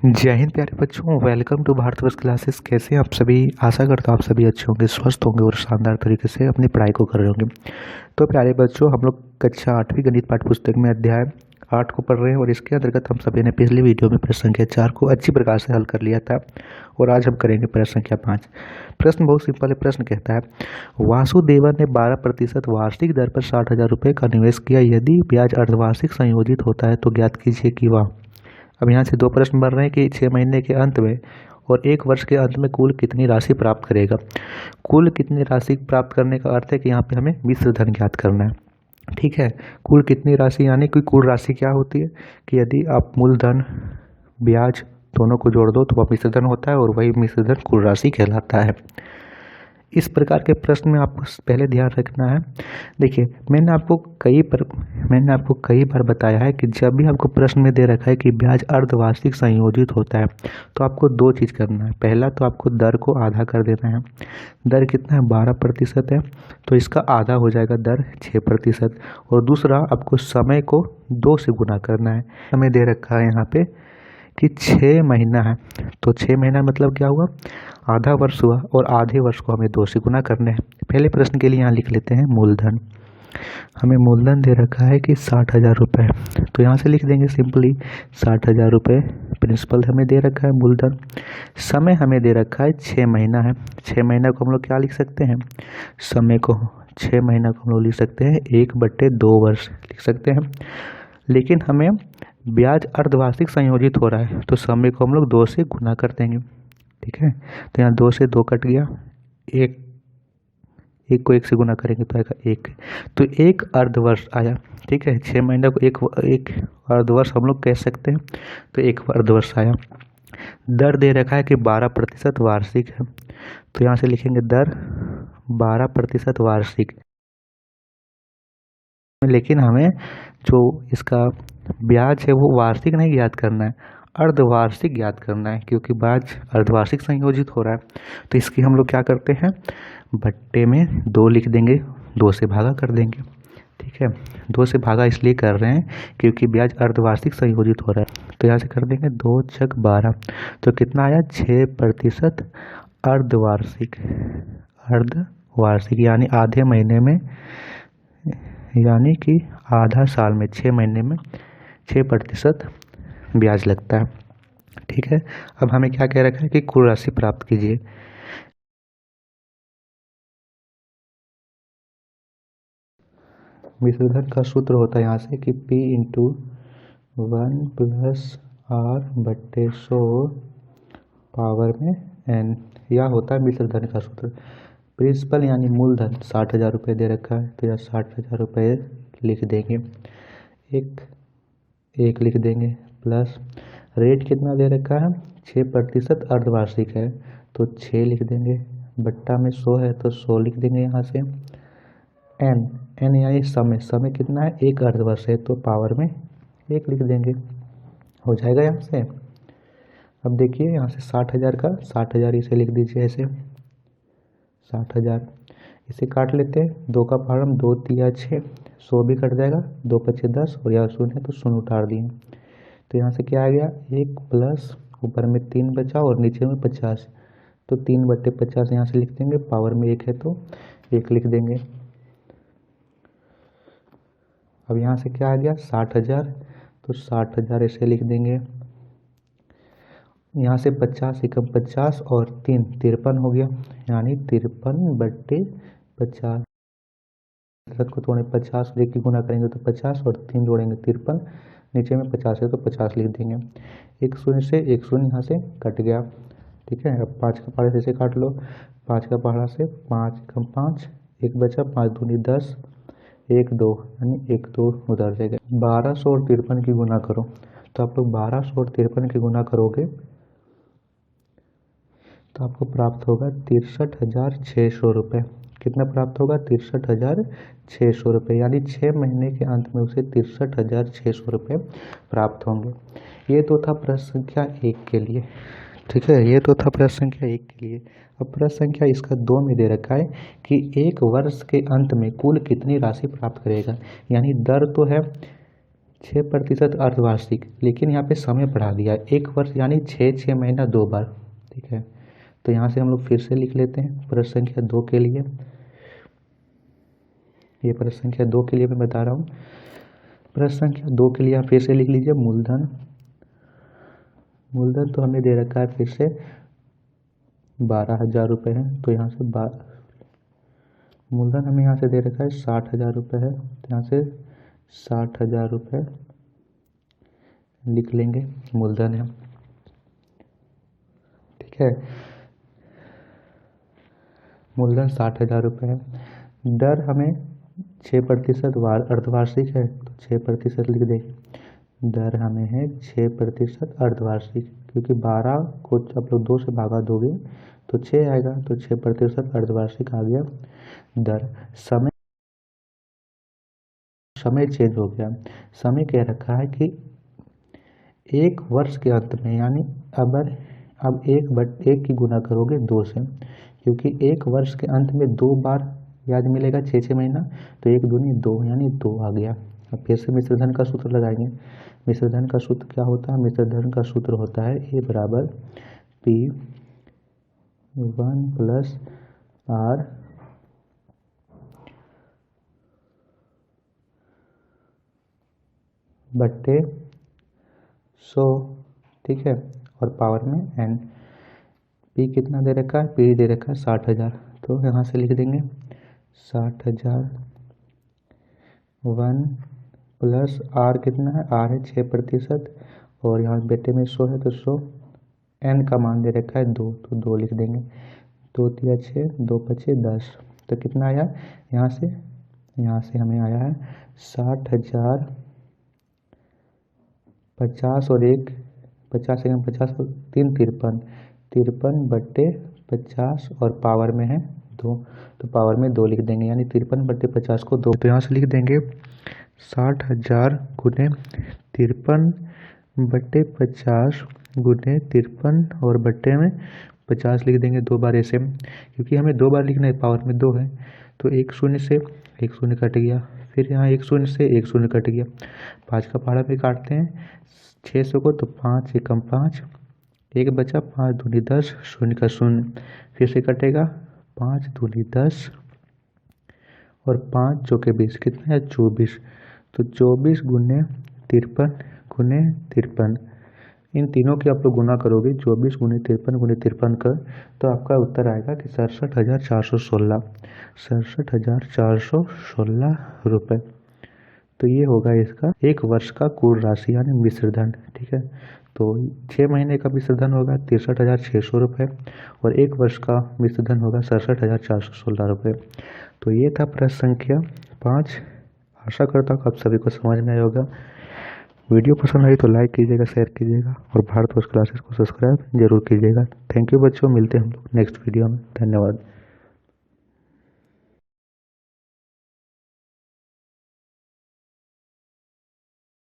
जय हिंद प्यारे बच्चों, वेलकम टू भारतवर्ष क्लासेस। कैसे हैं आप सभी? आशा करता हूँ आप सभी अच्छे होंगे, स्वस्थ होंगे और शानदार तरीके से अपनी पढ़ाई को कर रहे होंगे। तो प्यारे बच्चों, हम लोग कक्षा 8वीं गणित पाठ्य पुस्तक में अध्याय 8 को पढ़ रहे हैं और इसके अंतर्गत हम सभी ने पिछली वीडियो में प्रश्न संख्या 4 को अच्छी प्रकार से हल कर लिया था और आज हम करेंगे प्रश्न संख्या 5। प्रश्न बहुत सिंपल है। प्रश्न कहता है, वासुदेवन ने 12% वार्षिक दर पर 60,000 रुपये का निवेश किया। यदि ब्याज अर्धवार्षिक संयोजित होता है तो ज्ञात कीजिए कि वह। अब यहाँ से दो प्रश्न बन रहे हैं कि 6 महीने के अंत में और 1 वर्ष के अंत में कुल कितनी राशि प्राप्त करेगा। कुल कितनी राशि प्राप्त करने का अर्थ है कि यहाँ पे हमें मिश्र धन ज्ञात करना है। ठीक है, कुल कितनी राशि यानी कि कुल राशि क्या होती है कि यदि आप मूलधन ब्याज दोनों को जोड़ दो तो वह मिश्र धन होता है और वही मिश्र धन कुल राशि कहलाता है। इस प्रकार के प्रश्न में आपको पहले ध्यान रखना है। देखिए, मैंने आपको कई बार बताया है कि जब भी आपको प्रश्न में दे रखा है कि ब्याज अर्धवार्षिक संयोजित होता है तो आपको दो चीज़ करना है। पहला तो आपको दर को आधा कर देना है। दर कितना है? 12% है, तो इसका आधा हो जाएगा दर 6%। और दूसरा आपको समय को 2 से गुना करना है। हमें दे रखा है यहाँ पे कि 6 महीना है, तो 6 महीना मतलब क्या हुआ? आधा वर्ष हुआ और आधे वर्ष को हमें 2 से गुना करने हैं। पहले प्रश्न के लिए यहाँ लिख लेते हैं मूलधन। हमें मूलधन दे रखा है कि 60,000 रुपये, तो यहाँ से लिख देंगे सिंपली 60,000 रुपये प्रिंसिपल हमें दे रखा है मूलधन। समय हमें दे रखा है 6 महीना है। 6 महीना को हम लोग क्या लिख सकते हैं? समय को 6 महीना को हम लोग लिख सकते हैं 1/2 वर्ष लिख सकते हैं। लेकिन हमें ब्याज अर्धवार्षिक संयोजित हो रहा है तो समय को हम लोग 2 से गुना कर देंगे। ठीक है, तो यहाँ 2 से 2 कट गया, एक को 1 से गुना करेंगे तो आएगा 1, तो 1 अर्धवर्ष आया। ठीक है, 6 महीने को एक अर्धवर्ष हम लोग कह सकते हैं, तो 1 अर्धवर्ष आया। दर दे रखा है कि 12% वार्षिक है, तो यहाँ से लिखेंगे दर 12% वार्षिक। लेकिन हमें जो इसका ब्याज है वो वार्षिक नहीं ज्ञात करना है, अर्धवार्षिक ज्ञात करना है, क्योंकि ब्याज अर्धवार्षिक संयोजित हो रहा है। तो इसकी हम लोग क्या करते हैं? बट्टे में 2 लिख देंगे, 2 से भागा कर देंगे। ठीक है, 2 से भागा इसलिए कर रहे हैं क्योंकि ब्याज अर्धवार्षिक संयोजित हो रहा है। तो यहाँ से कर देंगे 2 छक 12, तो कितना आया? 6% अर्धवार्षिक। अर्धवार्षिक यानी आधे महीने में, यानी कि आधा साल में 6 महीने में 6% ब्याज लगता है। ठीक है, अब हमें क्या कह रखा है कि कुल राशि प्राप्त कीजिए। मिश्रधन का सूत्र होता है यहाँ से कि P/1 + R/100 पावर में n, यह होता है मिश्रधन का सूत्र। प्रिंसिपल यानी मूलधन 60,000 रुपये दे रखा है, तो यह 60,000 रुपये लिख देंगे। एक लिख देंगे प्लस रेट कितना दे रखा है? 6% अर्धवार्षिक है, तो 6 लिख देंगे। बट्टा में 100 है तो 100 लिख देंगे यहाँ से। एन यानी समय कितना है? 1 अर्धवर्ष है, तो पावर में 1 लिख देंगे। हो जाएगा यहाँ से। अब देखिए यहाँ से 60,000 का 60,000 इसे लिख दीजिए ऐसे 60,000। इसे काट लेते हैं, 2 का फार्म 2 तिया 6, 100 भी कट जाएगा, 2 पचे 10 और यहाँ 0 है तो 0 उतार दिए। तो यहाँ से क्या आ गया? 1 प्लस ऊपर में 3 बचा और नीचे में 50, तो 3/50 यहाँ से लिख देंगे। पावर में 1 है तो 1 लिख देंगे। अब यहाँ से क्या आ गया? 60,000, तो 60,000 ऐसे लिख देंगे। यहाँ से 50 एकम 50 और 3 53 हो गया, यानी 53/50। को थोड़े 50 लेके गुना करेंगे तो 50 और 3 जोड़ेंगे 53, नीचे में 50 है तो 50 लिख देंगे। 1 शून्य से 1 शून्य यहाँ से कट गया। ठीक है, अब 5 का पहाड़ा से काट लो, 5 का पहाड़ा से 5 एकम 5, 1 बचा, 5 दूनी 10, 1 2 यानी 1 2 उधर से गए। 1200 और 53 की गुना करो, तो आप लोग 1200 और 53 की गुना करोगे तो आपको प्राप्त होगा 63,600 रुपये। कितना प्राप्त होगा? 63,600 रुपये, यानी 6 महीने के अंत में उसे 63,600 रुपये प्राप्त होंगे। ये तो था प्रश्न संख्या 1 के लिए। ठीक है, ये तो था प्रश्न संख्या 1 के लिए। अब प्रश्न संख्या इसका 2 में दे रखा है कि 1 वर्ष के अंत में कुल कितनी राशि प्राप्त करेगा। यानी दर तो है 6% अर्धवार्षिक, लेकिन यहाँ पे समय बढ़ा दिया है, 1 वर्ष यानी 6 महीना 2 बार। ठीक है, तो यहाँ से हम लोग फिर से लिख लेते हैं प्रश्न संख्या 2 के लिए। ये प्रश्न संख्या 2 के लिए मैं बता रहा हूँ। प्रश्न संख्या 2 के लिए आप फिर से लिख लीजिए मूलधन। मूलधन तो हमें दे रखा है फिर से 12,000 रुपये है, तो यहाँ से मूलधन हमें यहाँ से दे रखा है 60,000 रुपये है, तो यहाँ से 60,000 रुपये लिख लेंगे मूलधन है। ठीक है, मूलधन 60,000 रुपये है। दर हमें 6% अर्धवार्षिक है, तो 6% लिख देंगे। दर हमें है 6% अर्धवार्षिक, क्योंकि 12 को आप लोग 2 से भागा दोगे तो 6 आएगा, तो 6% अर्धवार्षिक आ गया दर। समय चेंज हो गया। समय कह रखा है कि 1 वर्ष के अंत में, यानी अब 1 की गुना करोगे 2 से, क्योंकि 1 वर्ष के अंत में 2 बार ब्याज मिलेगा 6 महीना, तो 1 दूनी 2 यानी 2 आ गया। अब फिर से मिश्रधन का सूत्र लगाएंगे। मिश्रधन का सूत्र क्या होता है? मिश्रधन का सूत्र होता है A बराबर P1 प्लस R बट्टे 100। ठीक है, और पावर में n। P कितना दे रखा है? P दे रखा है 60,000, तो यहाँ से लिख देंगे 60,000 1 प्लस R कितना है? R है 6%, और यहाँ बेटे में 100 है, तो 100 n का मान दे रखा है 2, तो 2 लिख देंगे। 2 तिया 6, 2 पचे 10, तो कितना आया यहाँ से हमें आया है 60,000 50 और 1 50 1 50 और 3 53 53 बट्टे 50, और पावर में है 2, तो पावर में 2 लिख देंगे, यानी 53 बट्टे 50 को 2, तो यहाँ से लिख देंगे 60,000 गुने 53 बट्टे 50 गुने 53, और बट्टे में 50 लिख देंगे 2 बार ऐसे, क्योंकि हमें 2 बार लिखना है, पावर में 2 है, तो 1 शून्य से 1 शून्य कट गया, फिर यहाँ 1 शून्य से 1 शून्य कट गया। 5 का पहाड़ा पे काटते हैं 600 को, तो 5 एकम 5, 1 बचा, 5 दूनी 10, शून्य का शून्य, फिर से कटेगा 5 दूनी 10, और 5 चौके 20, कितना है 24, तो 24 गुने 53 गुने 53, इन तीनों की आप लोग गुना करोगे 24 गुने 53 गुने 53 का, तो आपका उत्तर आएगा कि 67,416 रुपये। तो ये होगा इसका 1 वर्ष का कुल राशि, यानी मिश्रधन। ठीक है, तो 6 महीने का मिश्रधन होगा 63,600 रुपये, और 1 वर्ष का मिश्रधन होगा 67,416 रुपये। तो ये था प्रश्न संख्या 5। आशा करता हूँ आप सभी को समझ में आया होगा। वीडियो पसंद आई तो लाइक कीजिएगा, शेयर कीजिएगा, और भारतवर्ष क्लासेस को सब्सक्राइब जरूर कीजिएगा। थैंक यू बच्चों, मिलते हैं हम लोग नेक्स्ट वीडियो में। धन्यवाद।